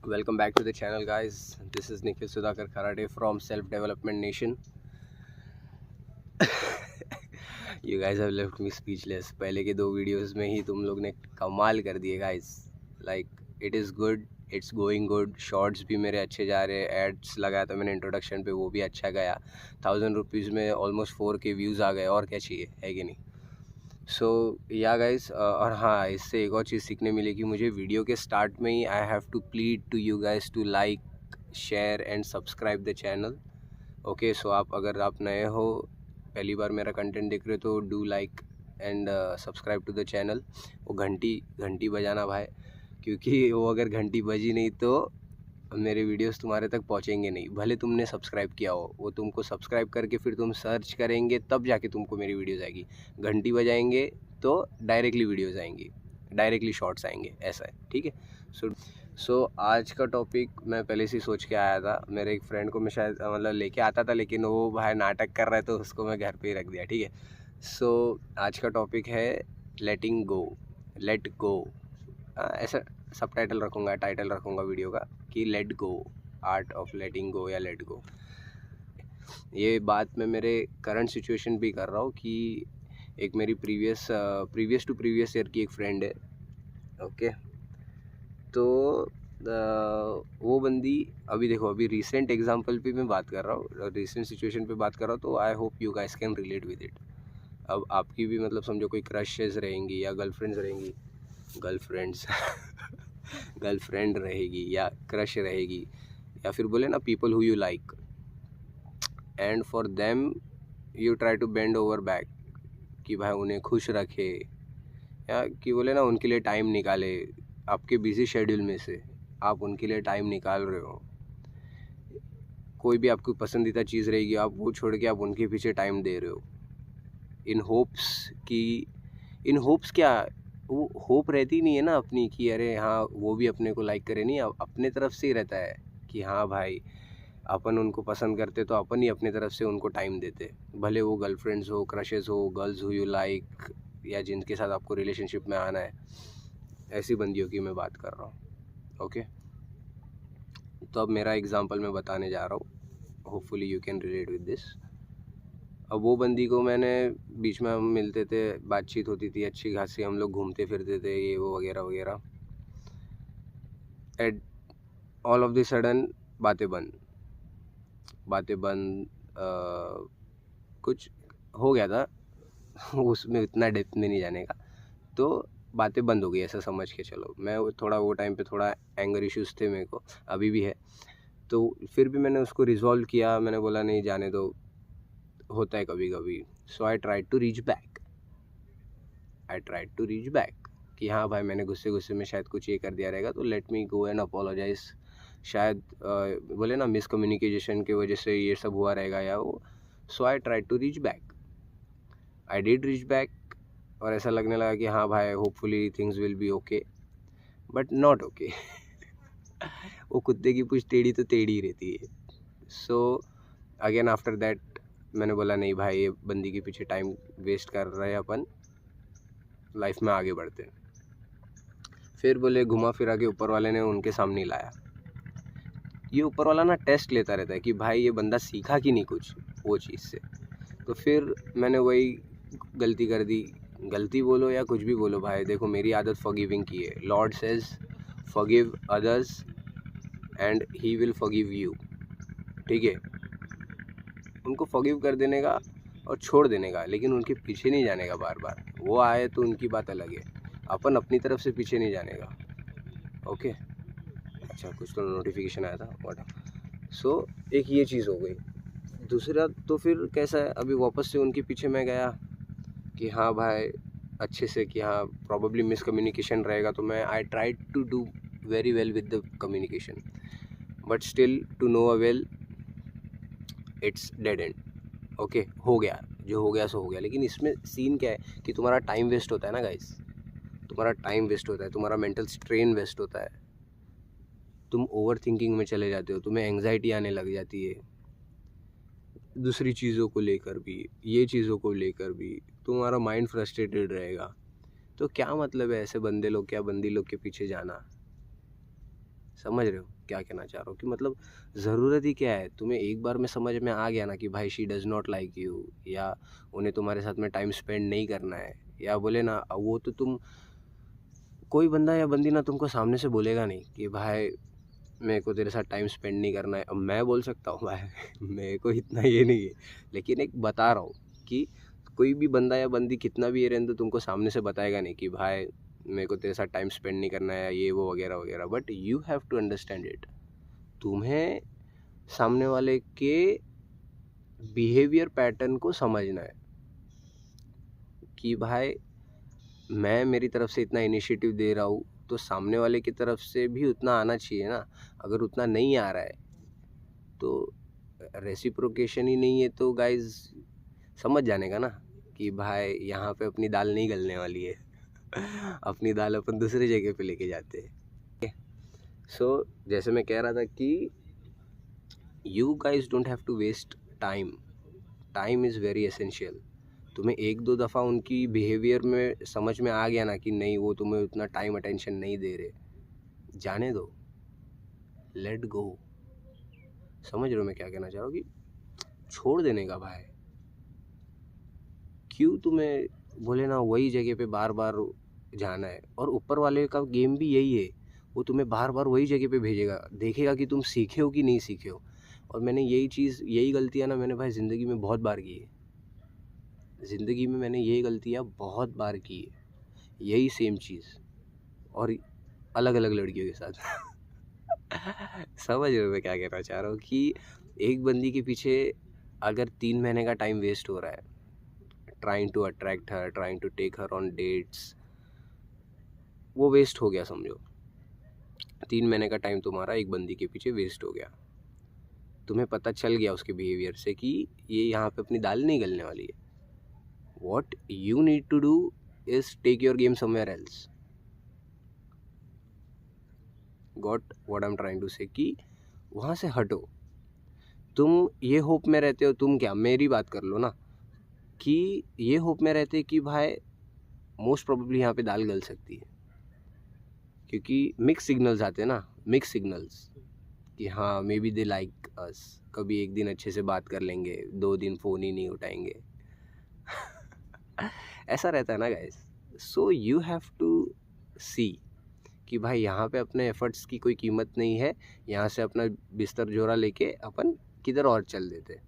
Welcome back to the channel, guys. This is Nikhil Sudhakar Karate from Self Development Nation. You guys have left me speechless. पहले के 2 videos में ही तुम लोग ने कमाल कर दिए guys. Like it is good, it's going good. Shorts भी मेरे अच्छे जा रहे हैं. Ads लगाया था मैंने इंट्रोडक्शन पे, वो भी अच्छा गया. 1000 रुपीज़ में ऑलमोस्ट 4K व्यूज़ आ गए. और क्या चाहिए, है कि नहीं? सो या गाइस, और हाँ, इससे एक और चीज़ सीखने मिली कि मुझे वीडियो के स्टार्ट में ही I have to plead to you guys to like, share and subscribe the channel. Okay, so अगर आप नए हो, पहली बार मेरा कंटेंट देख रहे हो, तो do like and subscribe to the channel. वो घंटी बजाना भाई, क्योंकि वो अगर घंटी बजी नहीं तो मेरे वीडियोस तुम्हारे तक पहुंचेंगे नहीं. भले तुमने सब्सक्राइब किया हो, वो तुमको सब्सक्राइब करके फिर तुम सर्च करेंगे तब जाके तुमको मेरी वीडियोस आएगी. घंटी बजाएंगे तो डायरेक्टली वीडियोस आएंगी, डायरेक्टली शॉर्ट्स आएंगे. ऐसा है, ठीक है. सो आज का टॉपिक मैं पहले से सोच के आया था. मेरे एक फ्रेंड को मैं शायद मतलब लेके आता था, लेकिन वो भाई नाटक कर रहा है तो उसको मैं घर पे ही रख दिया, ठीक है. सो आज का टॉपिक है लेट गो. ऐसा सब टाइटल रखूँगा वीडियो का कि let go, art of letting go या लेट गो. ये बात मैं मेरे करंट सिचुएशन भी कर रहा हूँ कि एक मेरी प्रीवियस टू प्रीवियस ईयर की एक फ्रेंड है. ओके, तो वो बंदी, अभी देखो, अभी रिसेंट एग्जांपल पे मैं बात कर रहा हूँ, रिसेंट सिचुएशन पे बात कर रहा हूँ, तो I hope you guys can relate with it. अब आपकी भी मतलब समझो कोई क्रशेस रहेंगी या गर्लफ्रेंड रहेगी या क्रश रहेगी, या फिर बोले ना people who you like, and for them you try to bend over back कि भाई उन्हें खुश रखे, या कि बोले ना उनके लिए टाइम निकाले. आपके बिजी शेड्यूल में से आप उनके लिए टाइम निकाल रहे हो. कोई भी आपकी पसंदीदा चीज़ रहेगी, आप वो छोड़ के आप उनके पीछे टाइम दे रहे हो इन होप्स क्या, वो होप रहती नहीं है ना अपनी कि अरे हाँ वो भी अपने को लाइक करे. नहीं, अपने तरफ से ही रहता है कि हाँ भाई अपन उनको पसंद करते तो अपन ही अपने तरफ से उनको टाइम देते. भले वो गर्लफ्रेंड्स हो, क्रशेस हो, गर्ल्स हु यू लाइक, या जिनके साथ आपको रिलेशनशिप में आना है, ऐसी बंदियों की मैं बात कर रहा हूँ. ओके, तो अब मेरा एग्जांपल मैं बताने जा रहा हूँ. Hopefully you can relate with this. अब वो बंदी को मैंने, बीच में हम मिलते थे, बातचीत होती थी अच्छी खासी, हम लोग घूमते फिरते थे, ये वो वगैरह वगैरह. At all of the sudden बातें बंद. कुछ हो गया था. उसमें इतना डेप्थ में नहीं जाने का. तो बातें बंद हो गई, ऐसा समझ के चलो. मैं थोड़ा वो टाइम पे थोड़ा एंगर इश्यूज़ थे मेरे को, अभी भी है. तो फिर भी मैंने उसको रिजॉल्व किया. मैंने बोला नहीं, जाने दो, होता है कभी कभी. So I tried to reach back कि हाँ भाई, मैंने गुस्से में शायद कुछ ये कर दिया रहेगा, तो let me go and apologise. शायद बोले ना मिसकम्युनिकेशन की वजह से ये सब हुआ रहेगा या वो. So I tried to reach back. I did reach back, और ऐसा लगने लगा कि हाँ भाई, hopefully things will be okay, but not okay. वो कुत्ते की पूंछ टेढ़ी तो टेढ़ी ही रहती है. सो अगेन आफ्टर दैट मैंने बोला नहीं भाई, ये बंदी के पीछे टाइम वेस्ट कर रहे हैं अपन, लाइफ में आगे बढ़ते हैं. फिर बोले, घुमा फिरा के ऊपर वाले ने उनके सामने लाया. ये ऊपर वाला ना टेस्ट लेता रहता है कि भाई ये बंदा सीखा कि नहीं कुछ वो चीज़ से. तो फिर मैंने वही गलती कर दी. गलती बोलो या कुछ भी बोलो भाई, देखो मेरी आदत फॉरगिविंग की है. Lord says forgive others and he will forgive you. ठीक है, उनको फॉरगिव कर देने का और छोड़ देने का, लेकिन उनके पीछे नहीं जाने का बार बार. वो आए तो उनकी बात अलग है, अपन अपनी तरफ से पीछे नहीं जाने का. ओके, अच्छा, कुछ तो नोटिफिकेशन आया था, व्हाट. सो एक ये चीज़ हो गई. दूसरा तो फिर कैसा है, अभी वापस से उनके पीछे मैं गया कि हाँ भाई अच्छे से, कि हाँ प्रॉबेबली मिसकम्युनिकेशन रहेगा, तो मैं I try to do very well with the communication, but still to no avail, it's dead end. Okay, हो गया जो हो गया सो हो गया. लेकिन इसमें सीन क्या है कि तुम्हारा टाइम वेस्ट होता है ना गाइस, तुम्हारा टाइम वेस्ट होता है, तुम्हारा मेंटल स्ट्रेन वेस्ट होता है. तुम ओवर थिंकिंग में चले जाते हो, तुम्हें एंग्जाइटी आने लग जाती है दूसरी चीज़ों को लेकर भी, ये चीज़ों को लेकर भी तुम्हारा माइंड फ्रस्ट्रेटेड रहेगा. तो क्या मतलब है ऐसे बंदे लोग क्या बंदी लोग के पीछे जाना. समझ रहे हो क्या कहना चाह रहा हूँ? कि मतलब ज़रूरत ही क्या है, तुम्हें एक बार में समझ में आ गया ना कि भाई she does not like you, या उन्हें तुम्हारे साथ में टाइम स्पेंड नहीं करना है, या बोले ना वो तो तुम, कोई बंदा या बंदी ना तुमको सामने से बोलेगा नहीं कि भाई मेरे को तेरे साथ टाइम स्पेंड नहीं करना है। अब मैं बोल सकता हूँ भाई मेरे को इतना ये नहीं है, लेकिन एक बता रहा हूँ कि कोई भी बंदा या बंदी कितना भी ये रहने तो तुमको सामने से बताएगा नहीं कि भाई मेरे को तेरे साथ टाइम स्पेंड नहीं करना है, ये वो वगैरह वगैरह। But you have to understand it. तुम्हें सामने वाले के बिहेवियर पैटर्न को समझना है कि भाई मैं मेरी तरफ से इतना इनिशिएटिव दे रहा हूँ तो सामने वाले की तरफ से भी उतना आना चाहिए ना। अगर उतना नहीं आ रहा है तो रेसिप्रोकेशन ही नहीं है तो गाइज समझ जाने का ना कि भाई यहाँ पे अपनी दाल नहीं गलने वाली है अपनी दाल अपन दूसरी जगह पे लेके जाते हैं। सो जैसे मैं कह रहा था कि you guys don't have to waste time. Time is very essential. तुम्हें एक दो दफ़ा उनकी बिहेवियर में समझ में आ गया ना कि नहीं वो तुम्हें उतना टाइम अटेंशन नहीं दे रहे, जाने दो, लेट गो। समझ रहे हो मैं क्या कहना चाह रहा हूँ? कि छोड़ देने का भाई। क्यों तुम्हें बोले ना वही जगह पे बार बार जाना है? और ऊपर वाले का गेम भी यही है, वो तुम्हें बार बार वही जगह पे भेजेगा, देखेगा कि तुम सीखे हो कि नहीं सीखे हो। और मैंने यही गलतियाँ ना मैंने भाई ज़िंदगी में बहुत बार की है। ज़िंदगी में मैंने यही गलतियाँ बहुत बार की है, यही सेम चीज़, और अलग अलग लड़कियों के साथ समझ रहे हो मैं क्या कहना चाह रहा हूँ? कि एक बंदी के पीछे अगर 3 महीने का टाइम वेस्ट हो रहा है trying to attract her, trying to take her on dates, वो वेस्ट हो गया समझो। 3 महीने का टाइम तुम्हारा एक बंदी के पीछे वेस्ट हो गया। तुम्हें पता चल गया उसके बिहेवियर से कि ये यहाँ पे अपनी दाल नहीं गलने वाली है। What you need to do is take your game somewhere else. Got what I am trying to say कि वहाँ से हटो। तुम ये होप में रहते हो, तुम क्या, मेरी बात कर लो ना, कि ये होप में रहते कि भाई मोस्ट प्रोबेबली यहाँ पे दाल गल सकती है, क्योंकि मिक्स सिग्नल्स आते हैं ना, मिक्स सिग्नल्स कि हाँ may be they like us, कभी एक दिन अच्छे से बात कर लेंगे, 2 दिन फ़ोन ही नहीं उठाएंगे ऐसा रहता है ना guys. So you have to see कि भाई यहाँ पे अपने एफर्ट्स की कोई कीमत नहीं है, यहाँ से अपना बिस्तर जोरा लेके अपन किधर और चल देते।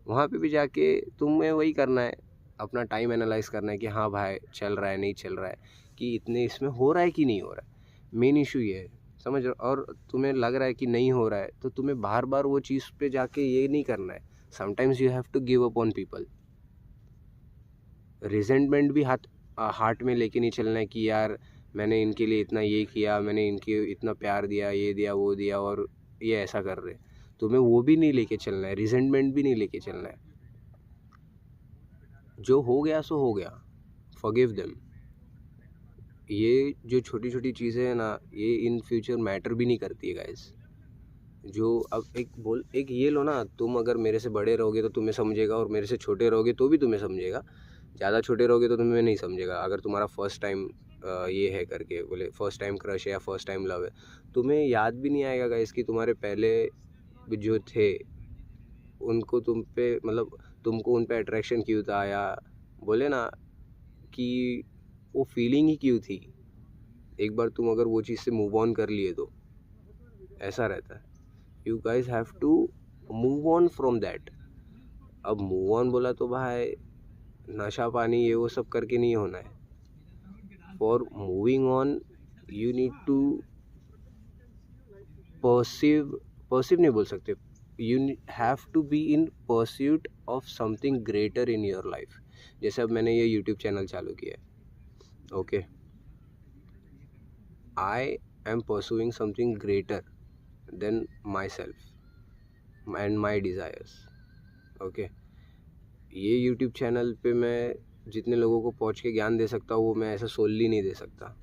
वहाँ पे भी जाके तुम्हें वही करना है, अपना टाइम एनालाइज करना है कि हाँ भाई चल रहा है नहीं चल रहा है, कि इतने इसमें हो रहा है कि नहीं हो रहा है। मेन इशू ये है, समझ रहे हो? और तुम्हें लग रहा है कि नहीं हो रहा है तो तुम्हें बार बार वो चीज़ पे जाके ये नहीं करना है। Sometimes you have to give up on people. Resentment भी हार्ट में लेके नहीं चलना है कि यार मैंने इनके लिए इतना ये किया, मैंने इनके इतना प्यार दिया, ये दिया वो दिया, और ये ऐसा कर रहे। तुम्हें वो भी नहीं लेके चलना है, रिजेंटमेंट भी नहीं लेके चलना है। जो हो गया सो हो गया, फॉरगिव देम। ये जो छोटी छोटी चीज़ें हैं ना, ये इन फ्यूचर मैटर भी नहीं करती है गाइस। जो अब एक ये लो ना, तुम अगर मेरे से बड़े रहोगे तो तुम्हें समझेगा, और मेरे से छोटे रहोगे तो भी तुम्हें समझेगा। ज़्यादा छोटे रहोगे तो तुम्हें नहीं समझेगा। अगर तुम्हारा फर्स्ट टाइम ये है करके बोले, फर्स्ट टाइम क्रश है या फर्स्ट टाइम लव है, तुम्हें याद भी नहीं आएगा गाइस कि तुम्हारे पहले जो थे उनको तुम पे, मतलब तुमको उन पे अट्रैक्शन क्यों था, या बोले ना कि वो फीलिंग ही क्यों थी। एक बार तुम अगर वो चीज़ से मूव ऑन कर लिए तो ऐसा रहता है। You guys have to move on from that. अब मूव ऑन बोला तो भाई नशा पानी ये वो सब करके नहीं होना है। For moving on you need to perceive नहीं बोल सकते, you have to be in pursuit of something greater in your life. जैसे अब मैंने ये यूट्यूब चैनल चालू किया है, okay, I am pursuing something greater than myself and my desires, okay. ये यूट्यूब चैनल पे मैं जितने लोगों को पहुंच के ज्ञान दे सकता हूँ वो मैं ऐसा सोलली नहीं दे सकता।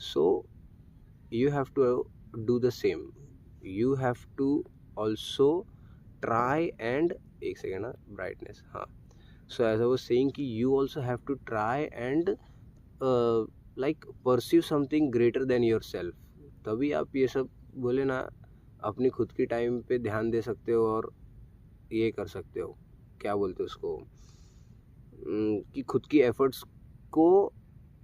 So you have to do the same. You have to also try and, एक सेकेंड ना, ब्राइटनेस, हाँ। So as I was saying कि you also have to try and like pursue something greater than yourself, तभी आप ये सब बोले ना अपनी खुद की टाइम पे ध्यान दे सकते हो और ये कर सकते हो, क्या बोलते हो उसको, कि खुद की एफर्ट्स को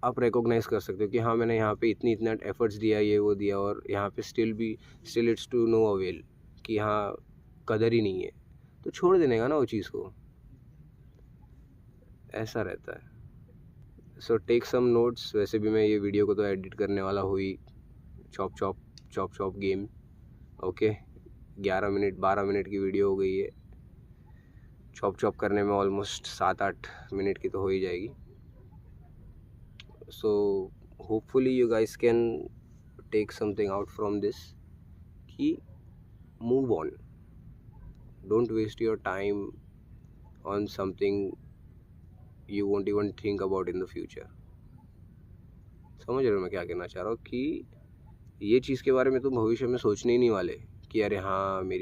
आप रिकॉग्नाइज कर सकते हो कि हाँ मैंने यहाँ पे इतना एफर्ट्स दिया, ये वो दिया, और यहाँ पे still it's to no avail, कि हाँ कदर ही नहीं है, तो छोड़ देने का ना वो चीज़ को, ऐसा रहता है। So take some notes. वैसे भी मैं ये वीडियो को तो एडिट करने वाला हुई, chop chop chop chop game. Okay, 12 minute की वीडियो हो गई है, चॉप चॉप करने में ऑलमोस्ट 7-8 मिनट की तो हो ही जाएगी। So hopefully you guys can take something out from this, कि move on, don't waste your time on something you won't even think about in the future. समझ रहे हो मैं क्या कहना चाह रहा हूँ, कि ये चीज़ के बारे में तुम भविष्य में सोचने ही नहीं वाले कि अरे हाँ मैं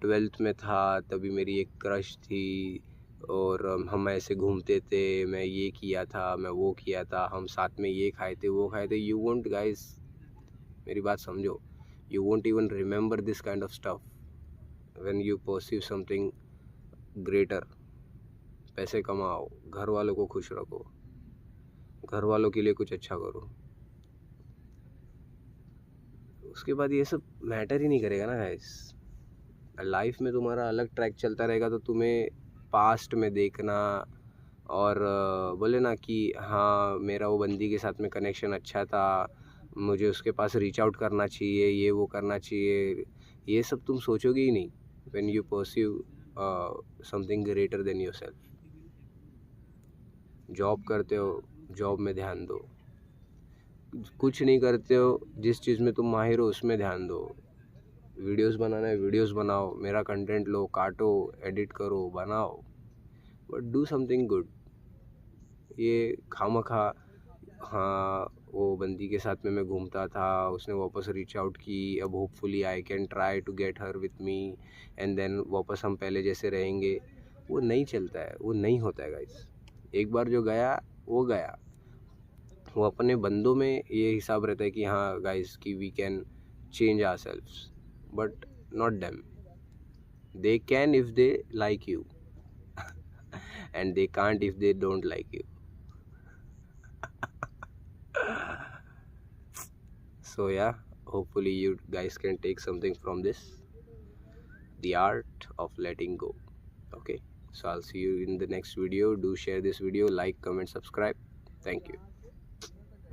12th में था तभी मेरी एक क्रश थी, और हम ऐसे घूमते थे, मैं ये किया था, मैं वो किया था, हम साथ में ये खाए थे, वो खाए थे। यू वोंट गाइस, मेरी बात समझो, you won't even remember this kind of stuff when you perceive something greater. पैसे कमाओ, घर वालों को खुश रखो, घर वालों के लिए कुछ अच्छा करो, उसके बाद ये सब मैटर ही नहीं करेगा ना गाइस। लाइफ में तुम्हारा अलग ट्रैक चलता रहेगा, तो तुम्हें पास्ट में देखना और बोले ना कि हाँ मेरा वो बंदी के साथ में कनेक्शन अच्छा था, मुझे उसके पास रीच आउट करना चाहिए, ये वो करना चाहिए, ये सब तुम सोचोगे ही नहीं when you perceive something greater then yourself. Job करते हो, जॉब में ध्यान दो, कुछ नहीं करते हो, जिस चीज़ में तुम माहिर हो उसमें ध्यान दो। वीडियोस बनाना है, वीडियोस बनाओ, मेरा कंटेंट लो, काटो, एडिट करो, बनाओ, बट डू समथिंग गुड। ये खामखा हाँ वो बंदी के साथ में मैं घूमता था, उसने वापस रीच आउट की, अब hopefully I can try to get her with me, and then वापस हम पहले जैसे रहेंगे, वो नहीं चलता है, वो नहीं होता है गाइस। एक बार जो गया वो गया। वो अपने बंदों में ये हिसाब रहता है कि हाँ गाइस कि we can change ourselves, but not them. They can if they like you and they can't if they don't like you. So yeah, hopefully you guys can take something from this, the art of letting go. Okay, so I'll see you in the next video. Do share this video, like, comment, subscribe. Thank you.